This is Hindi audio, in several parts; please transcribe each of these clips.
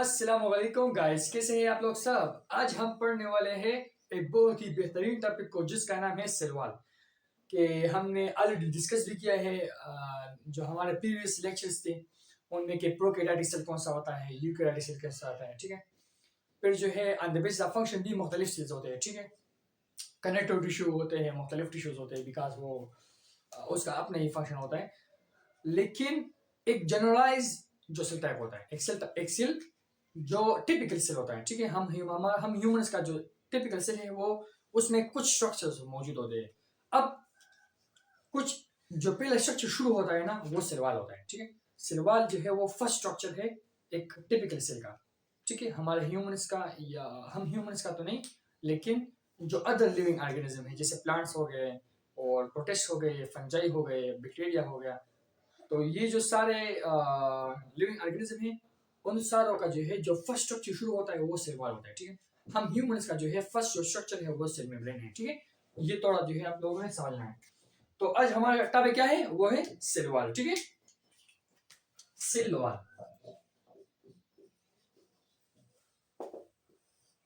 अस्सलाम वालेकुम गाइस, कैसे हैं आप लोग सब। आज हम पढ़ने वाले हैं एक बहुत ही बेहतरीन टॉपिक को जिसका नाम है सलवाल। कि हमने ऑलरेडी डिस्कस भी किया है जो हमारे प्रीवियस लेक्चर्स थे उनमें कि प्रोकैरियोटिक सेल कौन सा होता है, यूकैरियोटिक सेल कैसा होता है, ठीक है। फिर जो है on the basis of function भी मुख्तलिफ सेल्स होते हैं, ठीक है। कनेक्टिव टिश्यू होते हैं, मुख्तलिफ टिश्यूज होते हैं बिकॉज वो उसका अपना ही फंक्शन होता है। लेकिन एक जनरलाइज जो सेल टाइप होता है, एक सेल जो टिपिकल सेल होता है, ठीक है। हम ह्यूमंस का जो टिपिकल सेल है वो उसमें कुछ स्ट्रक्चर्स मौजूद होते हैं। अब कुछ जो पहला स्ट्रक्चर शुरू होता है ना वो सेलवाल होता है, ठीक है। सेलवाल जो है वो फर्स्ट स्ट्रक्चर है एक टिपिकल सेल का, ठीक है। हमारे ह्यूमंस का या हम ह्यूमंस का तो नहीं, लेकिन जो अदर लिविंग ऑर्गेनिज्म है जैसे प्लांट्स हो गए और प्रोटिस्ट हो गए, फंजाई हो गए, बैक्टीरिया हो गया, तो ये जो सारे लिविंग ऑर्गेनिज्म है उन सारों का जो है जो फर्स्ट स्ट्रक्चर शुरू होता है वो सेल वॉल होता है, ठीक है। हम ह्यूमंस का जो है फर्स्ट जो स्ट्रक्चर है वो सेल मेम्ब्रेन है, ठीक है। ये थोड़ा जो है आप लोगों ने समझना है। तो आज हमारा टॉपिक क्या है, वो है सेल वॉल, ठीक है। Cell wall,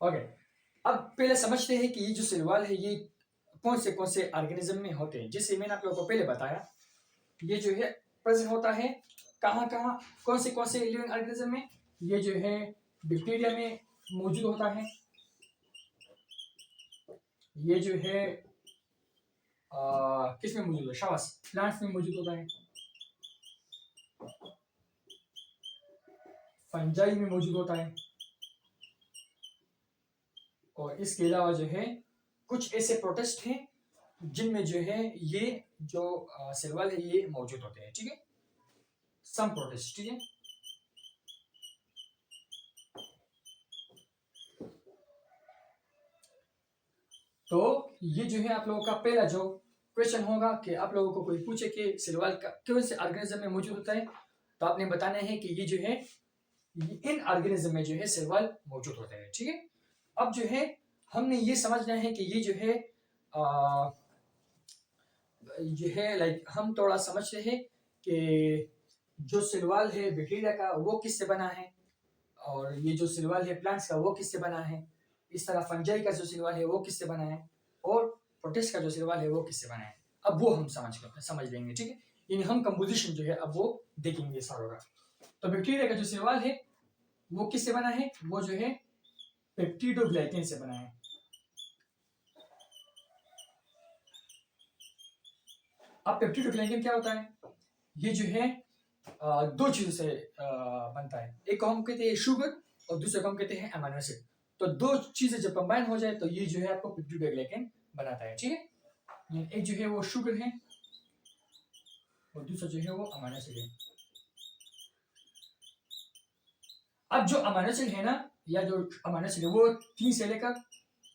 okay. अब पहले समझते हैं कि ये जो सेल वॉल है ये कौन से ऑर्गेनिज्म में होते हैं। जैसे मैंने आप लोगों को पहले बताया, ये जो है प्रेजेंट होता है कहाँ कहाँ, कौन से लिविंग ऑर्गेनिज्म में। ये जो है बैक्टीरिया में मौजूद होता है, ये जो है किस में मौजूद है, शाबाश, प्लांट्स में मौजूद होता है, फंजाई में मौजूद होता है, और इसके अलावा जो है कुछ ऐसे प्रोटिस्ट हैं जिनमें जो है ये जो सेल वॉल है ये मौजूद होते हैं, ठीक है। सम प्रोटिस्ट, ठीक है। तो ये जो है आप लोगों का पहला जो क्वेश्चन होगा कि आप लोगों को कोई पूछे कि सेल वॉल का कौन से ऑर्गेनिज्म में मौजूद होता है, तो आपने बताना है कि ये जो है इन ऑर्गेनिज्म में जो है सेल वॉल मौजूद होता है, ठीक है। अब जो है हमने ये समझना है कि ये जो है लाइक हम थोड़ा समझते हैं कि जो सेल वॉल है बैक्टीरिया का वो किससे बना है, और ये जो सेल वॉल है प्लांट्स का वो किससे बना है, इस तरह फंजाई का जो सेल वॉल है वो किससे बना है, और प्रोटिस्ट का जो सेल वॉल है वो किससे बना है। अब वो हम समझ लेंगे, ठीक है। यानी हम कंपोजिशन जो है अब वो देखेंगे सारों का। तो बैक्टीरिया का जो सेल वॉल है वो किससे बना है, वो जो है पेप्टिडोग्लाइकेन से बना है। अब पेप्टिडोग्लाइकेन क्या होता है, ये जो है दो चीजों से बनता है। एक को हम कहते हैं शुगर और दूसरे को हम कहते हैं अमीनो एसिड। तो दो चीजें जब कंबाइन हो जाए तो ये जो है आपको पेप्टिडोग्लाइकेन बनाता है, ठीक है। एक जो है वो शुगर है और दूसरा जो है वो अमीनो एसिड है। अब जो अमीनो एसिड है ना, या जो अमीनो एसिड है वो 3 से लेकर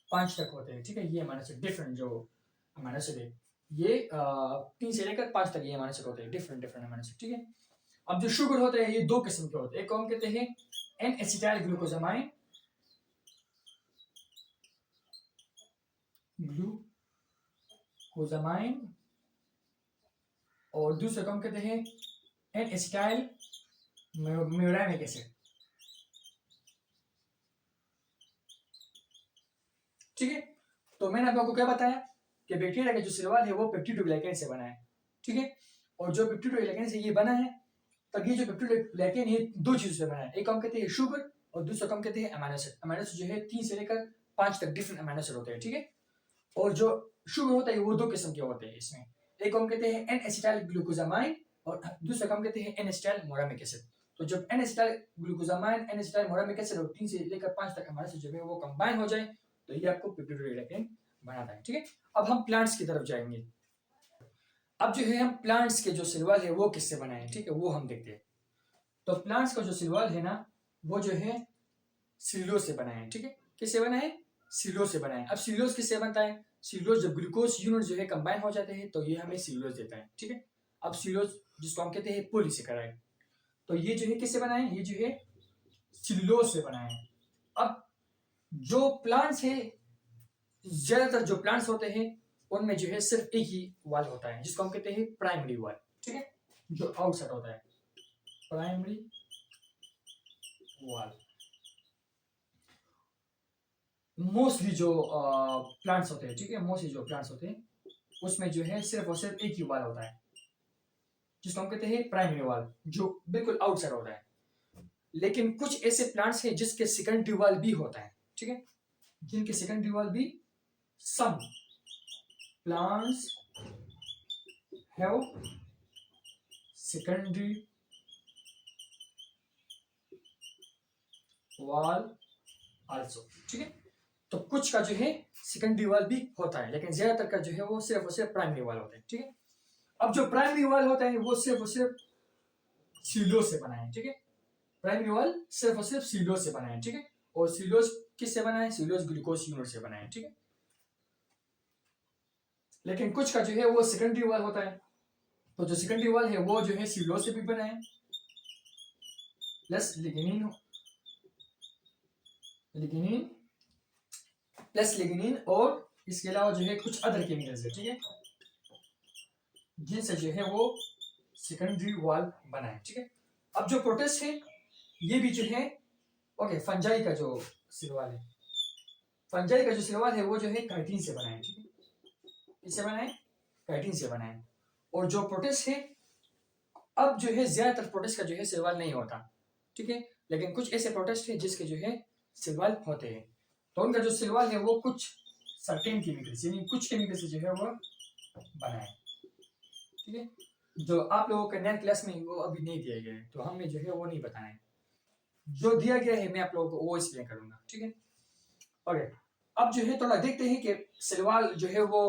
5 तक होते हैं, ठीक है। ये अमीनो एसिड डिफरेंट जो अमीनो एसिड है ये 3 से लेकर 5 तक ये अमीनो एसिड होते हैं, डिफरेंट अमीनो एसिड, ठीक है। अब जो शुगर होते हैं ये दो किस्म के होते हैं। एक को हम कहते हैं एन एसिटाइल ग्लूकोजामाइन, और दूसरे को हम कहते हैं एन एसिटाइल म्यूरामिक एसिड, ठीक है। तो मैंने आप लोगों को क्या बताया कि बैक्टीरिया का जो सेल वॉल है वो पेप्टिडोग्लाइकेन से बना है, ठीक है। और जो पेप्टिडोग्लाइकेन से ये बना है, तब ये जो पेप्टिडोग्लाइकेन ये दो चीजों से बना है। एक हम कहते हैं शुगर और दूसरा हम कहते हैं अमीनो एसिड। अमीनो एसिड जो है 3 से लेकर 5 तक डिफरेंट अमीनो एसिड होते हैं, ठीक है। और जो शुगर होता है वो दो किस्म के होते हैं इसमें। एक हम कहते हैं एन एसिटाइल ग्लूकोजामाइन और दूसरा हम कहते हैं एन एसिटाइल मोरामिक एसिड। तो जब N acetyl glucosamine, N acetyl muramic acid और 3 से लेकर 5 तक अमीनो एसिड जो है वो कंबाइन हो जाए तो ये आपको पेप्टिडोग्लाइकेन बनाता है, ठीक है। अब हम प्लांट्स की तरफ जाएंगे। अब जो है हम प्लांट्स के जो सेल वॉल है वो किससे बनाए हैं, ठीक है, वो हम देखते हैं। तो प्लांट्स का जो सेल वॉल है ना वो जो है सेल्यूलोज से बना है, ठीक है। किससे बना है, सेल्यूलोज से बना है। अब सेल्यूलोज किससे बनता है, सेल्यूलोज जब ग्लूकोज यूनिट जो है कंबाइन हो जाते हैं तो ये हमें सेल्यूलोज देता है, ठीक है। अब सेल्यूलोज जिसको हम कहते हैं पॉलीसेकेराइड, तो ये जो है किससे बना है, ये जो है सेल्यूलोज से बना है। अब जो प्लांट्स है, ज्यादातर जो प्लांट्स होते हैं उनमें जो है सिर्फ एक ही वाल होता है जिसको हम कहते हैं प्राइमरी वाल, ठीक है, जो आउटसाइड होता है, प्राइमरी वाल। मोस्टली जो प्लांट्स होते हैं, ठीक है, मोस्टली जो प्लांट्स होते हैं उसमें जो है सिर्फ और सिर्फ एक ही वाल होता है, जिसको हम कहते हैं प्राइमरी वाल, जो बिल्कुल आउटसाइड होता है। लेकिन कुछ ऐसे प्लांट्स हैं जिसके सेकेंडरी वाल भी होता है, ठीक है, जिनके सेकेंडरी वाल भी, सम प्लांट्स हैव सेकेंडरी वाल आल्सो, ठीक है। तो कुछ का जो है सेकेंडरी वाल भी होता है, लेकिन ज्यादातर का जो है वो सिर्फ और सिर्फ प्राइमरी वाल होता है, ठीक है। अब जो प्राइमरी वाल होता है वो सिर्फ और सिर्फ सीलो से बना है, ठीक है। प्राइमरी वाल सिर्फ और सिर्फ सीलोज से बना है, ठीक है। और सीलोज किससे बना है? सीलोज ग्लूकोज यूनिट से बना है, ठीक है। लेकिन कुछ का जो है वो सेकेंडरी वाल होता है, तो जो सेकेंडरी वाल है वो जो है सीलोज से भी बना है, प्लस लिग्निन, प्लस लिग्निन, और इसके अलावा जो है कुछ अदर केमिकल्स है, ठीक है, जिनसे जो है वो सेकेंडरी वाल बना है, ठीक है। अब जो प्रोटिस्ट है ये भी जो है, ओके, फंजाई का जो सिलवाल है, फंजाई का जो सिलवाल है वो जो है काइटिन से बना है, ठीक है। किससे बना है? काइटिन से बना है। और जो प्रोटिस्ट है, अब जो है ज्यादातर प्रोटिस्ट का जो है सिलवाल नहीं होता, ठीक है, लेकिन कुछ ऐसे प्रोटिस्ट है जिसके जो है सिलवाल होते हैं। तो उनका जो सिलवाल है वो कुछ सर्टेन केमिकल से, यानी कुछ केमिकल से जो है वो बना है, ठीक है। जो आप लोगों के 9th क्लास में वो अभी नहीं दिया गया है, तो हमने जो है वो नहीं बताना है। जो दिया गया है मैं आप लोगों को वो एक्सप्लेन करूंगा, ठीक है। ओके, अब जो है थोड़ा देखते हैं कि सिलवाल जो है वो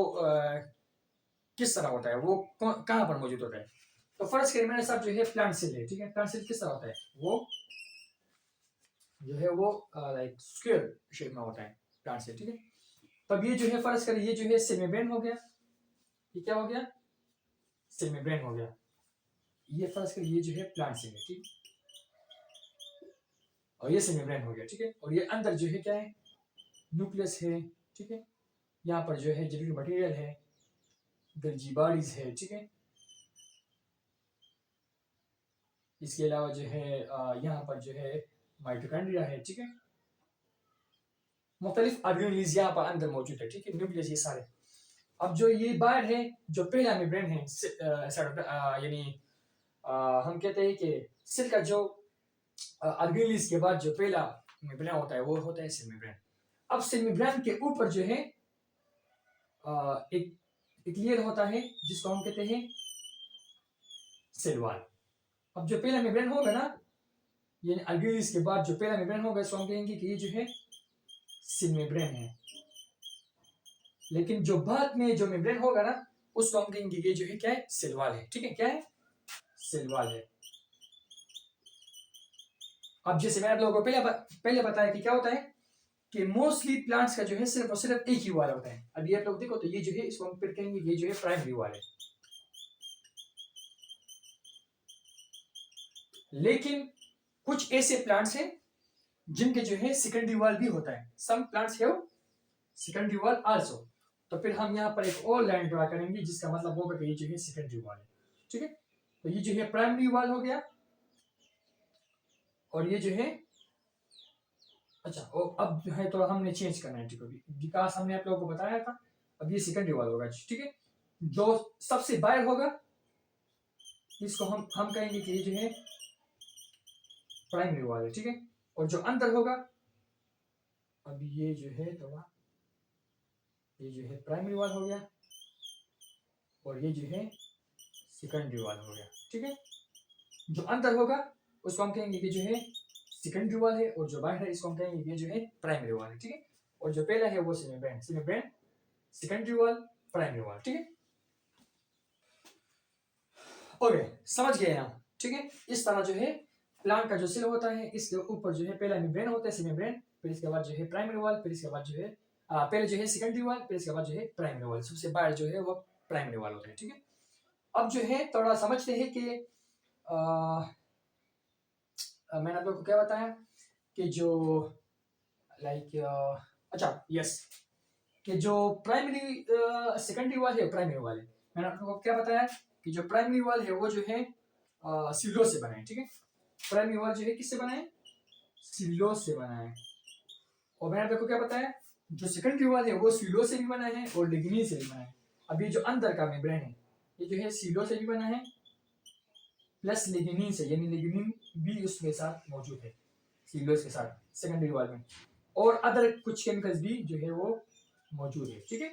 किस तरह होता है, वो कहाँ पर मौजूद होता है। तो फर्स्ट करें मेरे साथ जो है प्लांट सेल है, ठीक है। प्लांट सेल किस तरह होता है? वो जो है वो लाइक स्क्वायर शेप में होता है प्लांट सेल, ठीक है। तब ये जो है फर्स्ट करें, ये जो है सेल मेम्ब्रेन हो गया, ये क्या हो गया? सेल मेम्ब्रेन हो गया। ये फर्स्ट करें, ये जो है प्लांट सेल है, ठीक, और ये सेल मेम्ब्रेन हो गया, ठीक है। और ये अंदर जो है क्या है? न्यूक्लियस है, ठीक है। यहाँ पर जो है जेनेटिक मटेरियल है, गल्जी बॉडीज है, ठीक है। इसके अलावा जो है यहाँ पर जो है माइटोकॉन्ड्रिया है, ठीक है। मुख्तलिफ ऑर्गेनेल्स यहाँ पर अंदर मौजूद है, ठीक है, न्यूक्लियस ये सारे। अब जो ये बाहर है, जो पहला मेम्ब्रेन है, यानी हम कहते हैं कि सेल का जो ऑर्गेनेल्स के बाद जो पहला मेम्ब्रेन होता है वो होता है सेल मेम्ब्रेन। अब सेल मेम्ब्रेन के ऊपर जो है एक लेयर होता है जिसको हम कहते हैं सेल वॉल। अब जो पहला मेम्ब्रेन होगा ना, यानी ऑर्गेनेल्स के बाद जो पहला मेम्ब्रेन होगा इसको हम कहेंगे कि ये जो है सेल मेम्ब्रेन है। लेकिन जो बाद में जो मेम्ब्रेन होगा ना उसको हम कहेंगे ये जो है क्या है? सेल वॉल है, ठीक है। क्या है? सेल वॉल है। अब जैसे मैंने आप लोगों को पहले बताया कि क्या होता है कि मोस्टली प्लांट्स का जो है सिर्फ और सिर्फ एक ही वाल होता है। अब ये आप लोग देखो तो ये जो है इसको हम फिर कहेंगे ये जो है प्राइमरी वाल है। लेकिन कुछ ऐसे प्लांट्स हैं जिनके जो है सेकेंडरी वाल भी होता है। सम प्लांट्स हैव सेकेंडरी वाल आल्सो। तो फिर हम यहाँ पर एक और लाइन ड्रा करेंगे जिसका मतलब होगा कि ये जो है सेकेंडरी वाल है, ठीक है। तो ये जो है प्राइमरी वाल हो गया, और ये जो है, अच्छा, और अब जो है तो हमने चेंज करना है, ठीक है। विकास हमने आप लोगों को बताया था, अब ये सेकेंडरी वाल होगा, ठीक है। जो सबसे बाहर होगा इसको हम कहेंगे कि ये जो है प्राइमरी वाल है, ठीक है। और जो अंदर होगा, अब ये जो है तो ये जो है प्राइमरी वाल हो गया, और ये जो है सेकेंडरी वाल हो गया, ठीक है। जो अंदर होगा उसको हम कहेंगे कि जो है सेकेंडरी वाल है, और जो बाहर है इसको हम कहेंगे कि जो है प्राइमरी वाल है, ठीक है। और जो पहला है वो सेमीब्रेन, सेकेंडरी वाल, प्राइमरी वाल, ठीक है। ओके, समझ गए हम, ठीक है। इस तरह जो है प्लांट का जो सेल होता है इसके ऊपर जो है पहला मेम्ब्रेन होता है, सेमीब्रेन, फिर इसके बाद जो है प्राइमरी वाल, फिर इसके बाद जो है पहले जो है सेकेंडरी वाल, फिर इसके बाद जो है प्राइमरी वाल, सबसे बाहर जो है वो प्राइमरी वाल होता है, ठीक है। अब जो है थोड़ा समझते हैं कि मैंने आप लोग को क्या बताया कि जो लाइक अच्छा, यस, कि जो प्राइमरी सेकेंडरी वाल है प्राइमरी वाल है, मैंने आप लोगों को क्या बताया कि जो प्राइमरी वाल है वो जो है सिलो से बना है, ठीक है। प्राइमरी वाल जो है किससे बना है? सिलो से बना है। और मैंने आप लोगों को क्या बताया जो सेकेंडरी वॉल है वो सीलो से भी बना है और लिग्निन से भी बना है। अब ये जो अंदर का मेम्ब्रेन है ये जो है सीलो से भी बना है प्लस लिग्निन से, यानी लिग्निन भी उसके साथ मौजूद है सीलोस के साथ सेकेंडरी वॉल में, और अदर कुछ केमिकल्स भी जो है वो मौजूद है। ठीक है,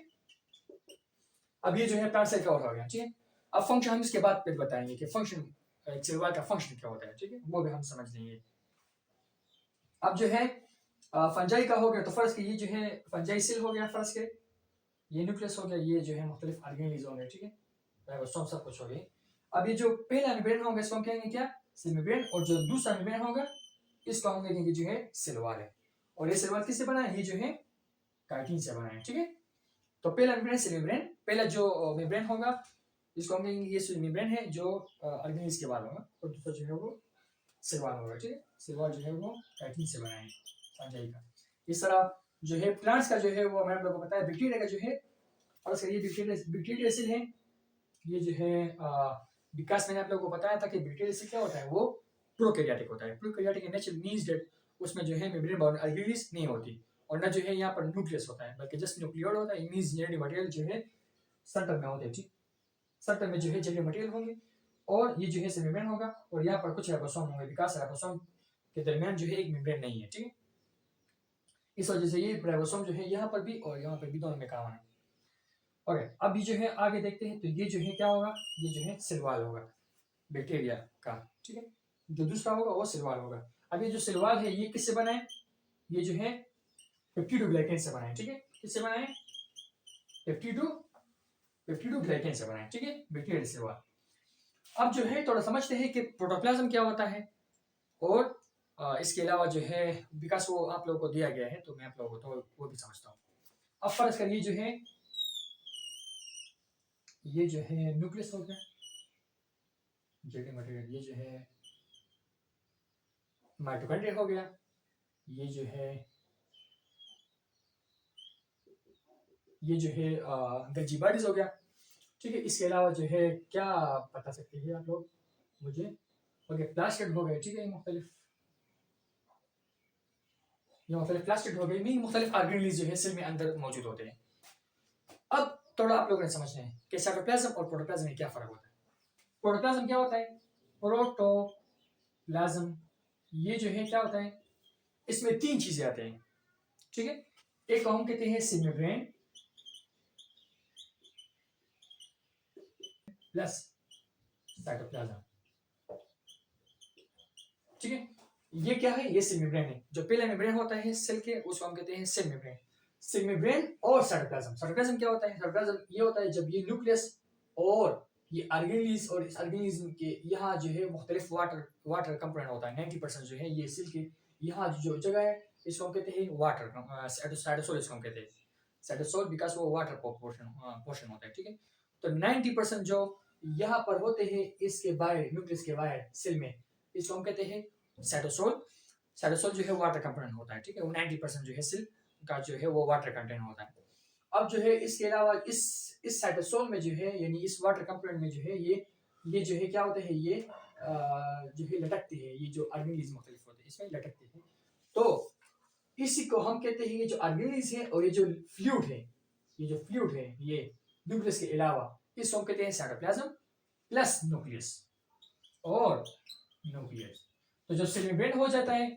अब ये जो है प्लांट सेल का हो गया। ठीक है, अब फंक्शन हम इसके बाद फिर बताएंगे कि फंक्शन सेल वॉल का फंक्शन क्या होता है। ठीक है, वो भी हम समझ लेंगे। अब जो है फंजाई का हो गया, तो फर्स्ट ये जो है फंजाई सेल हो गया, फर्स्ट के ये न्यूक्लियस हो गया, ये जो है मुख्तलिफ ऑर्गेनेल्स हो गए। ठीक है, सब कुछ हो गए। अब ये जो पहला मेम्ब्रेन होगा इसको हम कहेंगे क्या, सेल मेम्ब्रेन, और जो दूसरा मेम्ब्रेन होगा इसको हम कहेंगे जो है सेल वॉल है। और ये सेल वॉल किससे बना है, ये जो है काइटिन से बना है। ठीक है, तो पहला मेम्ब्रेन सेल मेम्ब्रेन, पहला जो मेम्ब्रेन होगा इसको हम कहेंगे ये सेल मेम्ब्रेन है जो ऑर्गेनेल्स के बाद होगा, और दूसरा जो है वो सेल वॉल होगा। ठीक है, सेल वॉल जो है वो काइटिन से बना है फंजाई का। इस तरह जो है प्लांट्स का जो है वो हमें लोगों को पता है, बैक्टीरिया का जो है, और इसका ये बैक्टीरिया सेल है, ये जो है विकास मैंने आप लोगों को बताया था कि बैक्टीरिया सेल क्या होता है, वो प्रोकैरियोटिक होता है। Prokaryotic in nature means that उसमें जो है मेम्ब्रेन बाउंड ऑर्गेनेल्स नहीं होती, और ना जो है यहाँ पर न्यूक्लियस होता है, बल्कि जस्ट न्यूक्लियोइड होता है। मींस जेनेटिक मटेरियल जो है सेंटर में होते हैं। ठीक, सेंटर में जो है जेनेटिक मटेरियल होंगे, और ये जो है मेम्ब्रेन होगा, और यहाँ पर कुछ राइबोसोम होंगे। विकास राइबोसोम के दरमियान जो है एक मेम्ब्रेन नहीं है। ठीक है, इस वजह से ये राइबोसोम जो है यहाँ पर भी और यहाँ पर भी दोनों में काम है। ओके, अब ये जो है आगे देखते हैं, तो ये जो है क्या होगा, ये जो है सेल वॉल होगा बैक्टीरिया का। ठीक है, जो दूसरा होगा वो सेल वॉल होगा। अब ये जो सेल वॉल है ये किससे बना है, ये जो है पेप्टिडोग्लाइकेन से बना है। ठीक है, किससे बना है, पेप्टिडोग्लाइकेन से बना है। ठीक है, बैक्टीरियल सेल वॉल। अब जो है थोड़ा समझते हैं कि प्रोटोप्लाज्म क्या होता है, और इसके अलावा जो है विकास वो आप लोगों को दिया गया है, तो मैं आप लोगों को तो वो भी समझता हूँ। अब फर्स्ट कर ये जो है न्यूक्लियस हो गया जेनेटिक मटेरियल, ये जो है माइटोकॉन्ड्रिया हो गया, ये जो है गल्जी बॉडीज हो गया। ठीक है, इसके अलावा जो है क्या बता सकते हैं आप लोग मुझे, ओके प्लास्टिड हो गए। ठीक है, मुख्तलिफ प्लास्टिड हो गए, मीन मुख्तलिफ ऑर्गेनेल्स जो है सेल में अंदर मौजूद होते हैं। अब थोड़ा आप लोगों ने समझना है कि साइटोप्लाज्म और प्रोटोप्लाज्म में क्या फर्क होता है। प्रोटोप्लाज्म क्या होता है, प्रोटोप्लाज्म ये जो है क्या होता है, इसमें तीन चीजें आते हैं। ठीक है, एक को हम कहते हैं सेल मेम्ब्रेन प्लस साइटोप्लाज्म। ठीक है, ये क्या है, ये सेल मेम्ब्रेन है। जो पहला मेम्ब्रेन होता है सेल के उसको हम कहते हैं सेल मेम्ब्रेन। सेल मेम्ब्रेन और साइटोप्लाज्म, साइटोप्लाज्म क्या होता है, साइटोप्लाज्म ये होता है जब ये न्यूक्लियस और ये ऑर्गेनेल्स, और इस ऑर्गेनिज्म के यहाँ जो है मुख्तलिफ वाटर कंपोनेंट होता है। 90% जो है ये सेल के यहाँ जो जगह है इसको हम कहते हैं वाटर, साइटोसोल इसको हम कहते हैं साइटोसोल, बिकॉज वो वाटर पोर्शन होता है। ठीक है, तो 90% जो यहाँ पर होते हैं इसके बाहर, न्यूक्लियस के बाहर सेल में, इसको हम कहते हैं साइटोसोल। साइटोसोल जो है वाटर कंपोनेंट होता है। ठीक है, वो 90% जो है सेल का जो है वो वाटर कंटेंट होता है। अब जो है इसके अलावा इस साइटोसोल में जो है, यानी इस वाटर कंपोनेंट में जो है ये जो है क्या होते हैं, ये जो है लटकते हैं, ये जो ऑर्गेनेल्स मुख्तलिफ होते हैं इसमें लटकते हैं। तो इसी को हम कहते हैं, ये जो ऑर्गेनेल्स है और ये जो फ्लूइड है, ये न्यूक्लियस के अलावा इसको हम कहते हैं साइटोप्लाज्म प्लस न्यूक्लियस और न्यूक्लियस। तो जब सेल मेम्ब्रेन हो जाता है,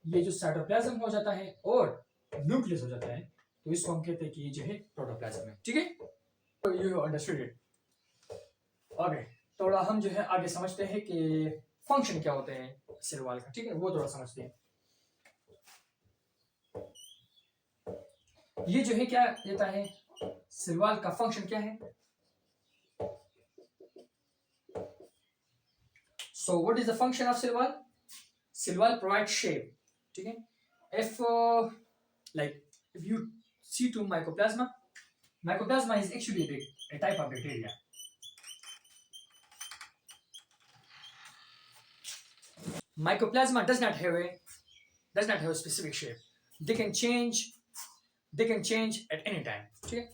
ये जो साइटोप्लाज्म हो जाता है और न्यूक्लियस हो जाता है, तो इसको हम कहते हैं कि ये जो है प्रोटोप्लाज्म है। ठीक है, तो यू अंडरस्टूड इट। ओके, थोड़ा हम जो है आगे समझते हैं कि फंक्शन क्या होते हैं सेल वॉल का। ठीक है, वो थोड़ा समझते हैं। ये जो है क्या देता है, सेल वॉल का फंक्शन क्या है। So what is the function of cell wall, cell wall provide shape. ठीक है, if you see to mycoplasma is actually a type of bacteria. Mycoplasma does not have a specific shape. They can change at any time. ठीक है,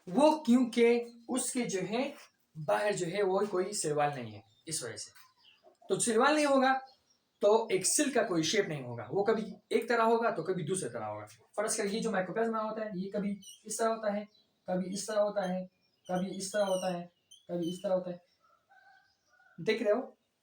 वो क्योंकि उसके जो है बाहर जो है वो कोई सेल वॉल नहीं है, इस वजह से। तो सेल वॉल नहीं होगा तो एक सिल्क का कोई शेप नहीं होगा, वो कभी एक तरह होगा तो कभी दूसरी तरह होगा। फर्ज कर ये जो माइक्रोप्लाज्मा होता है ये कभी इस तरह होता है, कभी इस तरह होता है, कभी इस तरह होता है, कभी इस तरह होता है। देख रहे हो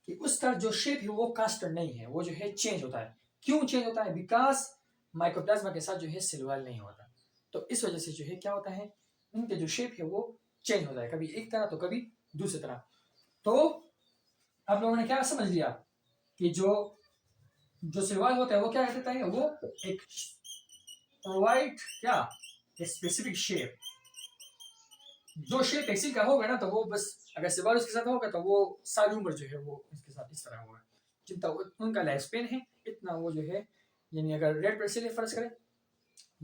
कि उसका जो शेप है वो कांस्टेंट नहीं है, वो जो है चेंज होता है। क्यों चेंज होता है? बिकॉज माइक्रोप्लाज्मा के साथ जो है सेल वॉल नहीं होता, तो इस वजह से जो है क्या होता है, उनके जो शेप है वो चेंज होता है, कभी एक तरह तो कभी दूसरी तरह। तो आप लोगों ने क्या समझ लिया कि जो सेल वॉल होता है वो क्या कहता है, वो एक प्रोवाइड क्या स्पेसिफिक शेप। जो शेप एक्सिल का होगा ना तो वो बस अगर सेल वॉल उसके साथ होगा तो वो सारी उम्र जो है वो इसके साथ इस तरह होगा। जितना उनका लाइफ स्पेन है इतना वो जो है, यानी अगर रेड ब्लड सेल फर्ज करें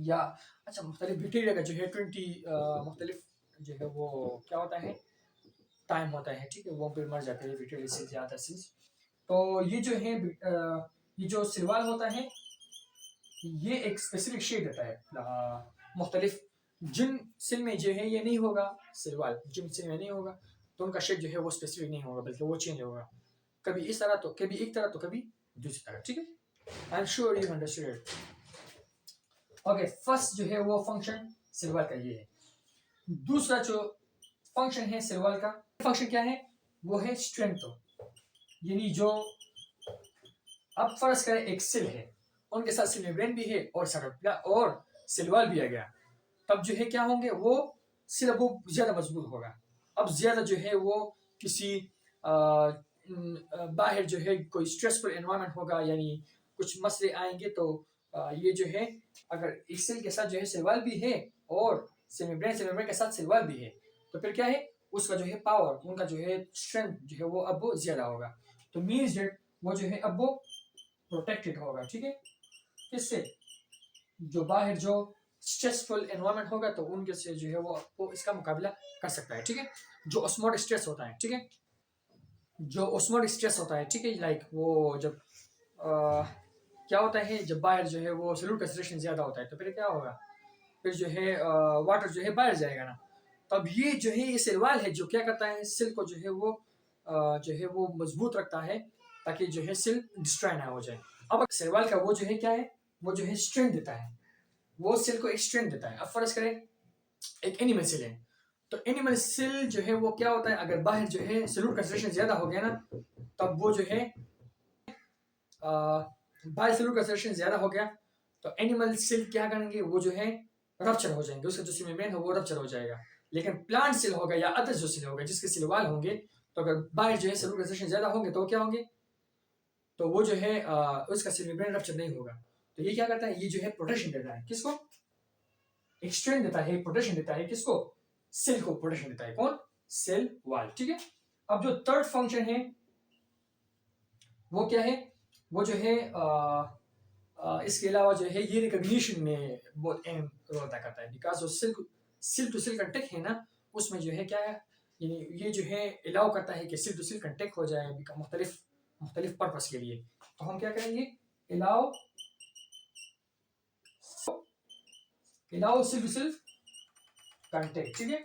या अच्छा मुख्तलिफ बैक्टीरिया का जो है 20 मुख्तलिफ जो है वो क्या होता है टाइम होता है, ठीक है, वो फिर मर जाते हैं बैक्टीरिया सेल्स या अदर सेल्स। तो ये जो है ये जो सेल वॉल होता है ये एक स्पेसिफिक शेप देता है मुख्तलिफ। जिन सेल में जो है ये नहीं होगा सेल वॉल, जिन सेल में नहीं होगा तो उनका शेप जो है वो स्पेसिफिक नहीं होगा बल्कि वो चेंज होगा, कभी इस तरह तो कभी एक तरह तो कभी दूसरी तरह, ठीक है। I am sure you understood it. Okay, first जो है वो फंक्शन सेल वॉल का ये है। दूसरा जो फंक्शन है सेल वॉल का, फंक्शन क्या है, वो है स्ट्रेंथ। यानी जो अब फर्ज करें एक सेल है, उनके साथ सेल मेम्ब्रेन भी है और सेल वॉल भी आ गया, तब जो है क्या होंगे, वो सेल वो ज्यादा मजबूत होगा। अब ज्यादा जो है वो किसी बाहर जो है कोई स्ट्रेसफुल एनवायरनमेंट होगा, यानी कुछ मसले आएंगे तो ये जो है अगर इस सेल के साथ जो है सेल वॉल भी है और सेल मेम्ब्रेन के साथ सेल वॉल भी है तो फिर क्या है, उसका जो है पावर, उनका जो है स्ट्रेंथ जो है वो अब वो ज्यादा होगा। तो मीन्स दैट वो जो है अब वो प्रोटेक्टेड होगा, ठीक है। किससे? जो बाहर जो स्ट्रेसफुल एनवायरनमेंट होगा तो उनके से जो है वो इसका मुकाबला कर सकता है, ठीक है। जो ऑस्मोटिक स्ट्रेस होता है, ठीक है, जो ऑस्मोटिक स्ट्रेस होता है, ठीक है, लाइक वो जब क्या होता है, जब बाहर जो है वो सॉल्यूट कंसंट्रेशन ज्यादा होता है तो फिर क्या होगा, फिर जो है वाटर जो है बाहर जाएगा ना, तब ये जो है ये सेल वॉल है जो क्या करता है, सेल को जो है वो मजबूत रखता है ताकि जो है सेल डिस्ट्रॉय ना हो जाए। अब सेल वॉल का वो जो है क्या है, वो जो है स्ट्रेंथ देता है, वो सेल को एक स्ट्रेंथ देता है। अब फर्ज करें एक एनिमल सेल है, तो एनिमल सेल जो है वो क्या होता है, अगर बाहर जो है सॉल्यूट कंसंट्रेशन ज्यादा हो गया ना, तब वो जो है बाहर सॉल्यूट कंसंट्रेशन ज्यादा हो गया तो एनिमल सेल क्या करेंगे, वो जो है रप्चर हो जाएंगे, उसका जो सेल मेम्ब्रेन है वो रप्चर हो जाएगा। लेकिन प्लांट सेल होगा या अदर जो सेल होगा जिसके सेल वॉल होंगे, तो अगर बाहर जो है सॉल्यूट कंसंट्रेशन ज्यादा होंगे तो क्या होंगे, तो वो जो है उसका सेल मेम्ब्रेन रप्चर नहीं होगा। तो ये क्या करता है, ये जो है प्रोटेक्शन देता है, किसको? एक स्ट्रेंथ देता है, प्रोटेक्शन देता है, किसको? सेल को प्रोटेक्शन देता है, कौन? सेल वॉल, ठीक है। अब जो थर्ड फंक्शन है वो क्या है, वो जो है इसके अलावा जो है ये रिकॉग्निशन में बहुत अहम रोल अदा करता है, बिकॉज जो सेल टू सेल कंटेक्ट है ना, उसमें जो है क्या है, यानी ये जो है अलाउ करता है कि सेल टू सेल कंटेक्ट हो जाए मुख्तलिफ पर्पस के लिए। तो हम क्या करेंगे, allow cell to cell contact, ठीक है।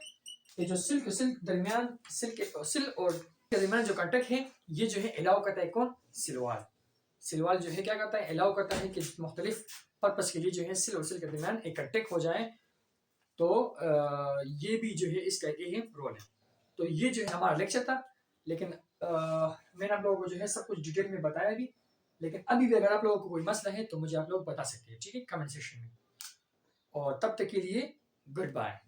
ये जो सेल टू सेल दरमियान सेल और के दरमियान जो कंटेक्ट है ये जो है अलाउ करता है, कौन? Cell wall. सेल वॉल जो है क्या करता है, अलाउ करता है कि मुख्तलिफ पर्पस के लिए जो है सेल और सेल के दरमियान एक कंटेक्ट हो जाए। तो ये भी जो है इसका एक अहम रोल है। तो ये जो है हमारा लेक्चर था, लेकिन मैंने आप लोगों को जो है सब कुछ डिटेल में बताया भी, लेकिन अभी भी अगर आप लोगों को कोई मसला है तो मुझे आप लोग बता सकते हैं, ठीक है, कमेंट सेक्शन में। और तब तक के लिए गुड बाय।